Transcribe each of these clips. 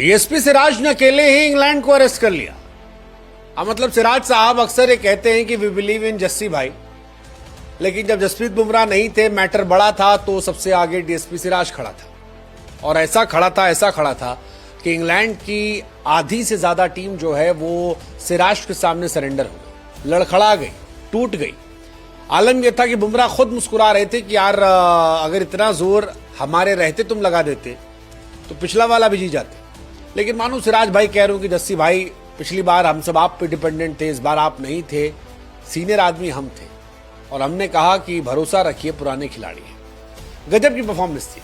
DSP Siraj ने अकेले ही England को अरेस्ट कर लिया। अब मतलब सिराज साहब अक्सर ये कहते हैं कि वी बिलीव इन जस्सी भाई, लेकिन जब जसप्रीत बुमराह नहीं थे, मैटर बड़ा था, तो सबसे आगे डीएसपी सिराज खड़ा था। और ऐसा खड़ा था कि इंग्लैंड की आधी से ज्यादा टीम जो है वो सिराज के सामने सरेंडर हो गई, लड़खड़ा गई, टूट गई। आलम यह था कि बुमराह खुद मुस्कुरा रहे थे कि यार अगर इतना जोर हमारे रहते तुम लगा देते तो पिछला वाला भी जी जाते। लेकिन मानो सिराज भाई कह रहे हो कि जस्सी भाई पिछली बार हम सब आप पे डिपेंडेंट थे, इस बार आप नहीं थे, सीनियर आदमी हम थे और हमने कहा कि भरोसा रखिए, पुराने खिलाड़ी हैं। गजब की परफॉर्मेंस थी।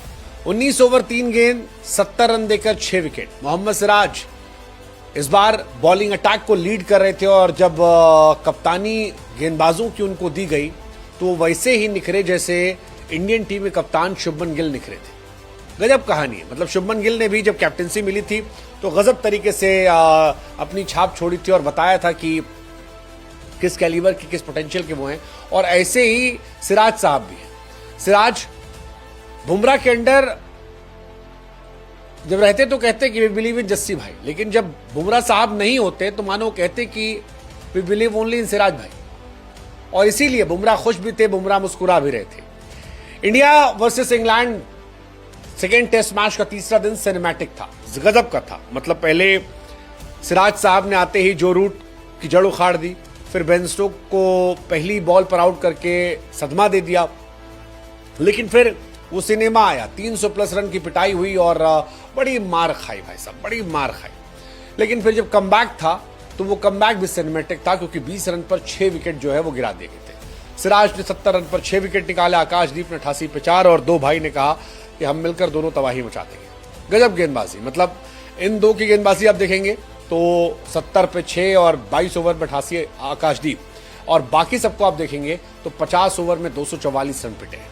19 ओवर 3 गेंद 70 रन देकर 6 विकेट। मोहम्मद सिराज इस बार बॉलिंग अटैक को लीड कर रहे थे और जब कप्तानी गेंदबाजों की उनको दी गई तो वैसे ही निखरे जैसे इंडियन टीम के कप्तान शुभमन गिल निखरे थे। गजब कहानी है। मतलब शुभमन गिल ने भी जब कैप्टनसी मिली थी तो गजब तरीके से अपनी छाप छोड़ी थी और बताया था कि किस कैलिबर की, किस पोटेंशियल के वो हैं। और ऐसे ही सिराज साहब भी हैं। सिराज बुमराह के अंडर जब रहते तो कहते कि वी बिलीव इन जस्सी भाई, लेकिन जब बुमराह साहब नहीं होते तो मानो कहते कि we believe only in Siraj भाई। और इसीलिए बुमराह खुश भी थे, बुमराह मुस्कुरा भी रहे थे। India versus England second test match का तीसरा दिन सिनेमैटिक था, गजब का था। मतलब पहले सिराज साहब ने आते ही जो रूट की जड़ उखाड़ दी, फिर बेन स्टोक को पहली बॉल पर आउट करके सदमा दे दिया, लेकिन फिर वो सिनेमा आया, 300 प्लस रन की पिटाई हुई और बड़ी मार खाई भाई साहब, बड़ी मार खाई। लेकिन फिर जब कमबैक था तो वो कमबैक भी सिनेमैटिक था, क्योंकि 20 रन पर 6 विकेट जो है वो गिरा दिए गए थे। सिराज ने 70 रन पर 6 विकेट निकाले, आकाशदीप ने 88 पे 4 और दो भाई ने कहा कि हम मिलकर दोनों तबाही मचा देंगे। गजब गेंदबाजी। मतलब इन दो की गेंदबाजी आप देखेंगे तो 70 पे 6 और 22 ओवर में 88 आकाशदीप, और बाकी सबको आप देखेंगे तो 50 ओवर में 244 रन पिटे हैं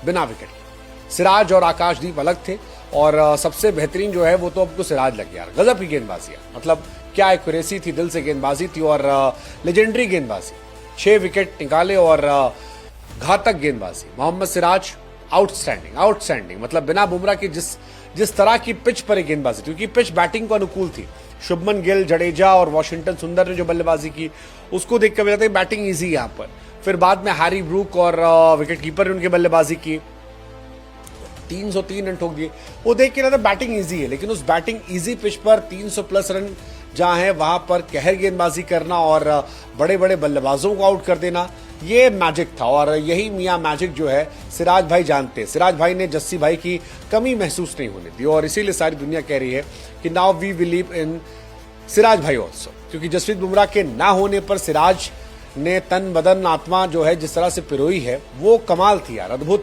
बिना विकेट के। सिराज और आकाशदीप अलग थे और सबसे बेहतरीन जो है वो तो आपको सिराज लग गया। गजब की गेंदबाजी है। मतलब क्या एक्यूरेसी थी, दिल से गेंदबाजी थी और लेजेंडरी गेंदबाजी। 6 विकेट निकाले और घातक गेंदबाजी। मोहम्मद सिराज आउटस्टैंडिंग। मतलब बिना बुमराह की जिस तरह की पिच पर गेंदबाजी, क्योंकि पिच बैटिंग को अनुकूल थी। शुभमन गिल, जडेजा और वॉशिंगटन सुंदर ने जो बल्लेबाजी की उसको देखकर लगता है बैटिंग इजी है यहाँ पर। फिर बाद में हैरी ब्रूक और विकेट कीपर ने उनकी बल्लेबाजी की, 303 रन ठोक दिए। वो देख के लगता बैटिंग इजी है, लेकिन उस बैटिंग इजी पिच पर 300 प्लस रन जहां है वहां पर कहर गेंदबाजी करना और बड़े बड़े बल्लेबाजों को आउट कर देना, ये मैजिक था। और यही मियां मैजिक जो है सिराज भाई जानते हैं। सिराज भाई ने जस्सी भाई की कमी महसूस नहीं होने दी और इसीलिए सारी दुनिया कह रही है कि now we believe in Siraj भाई ऑल्सो, क्योंकि जसप्रीत बुमराह के ना होने पर सिराज ने तन बदन आत्मा जो है जिस तरह से पिरोई है वो कमाल थी यार, अद्भुत।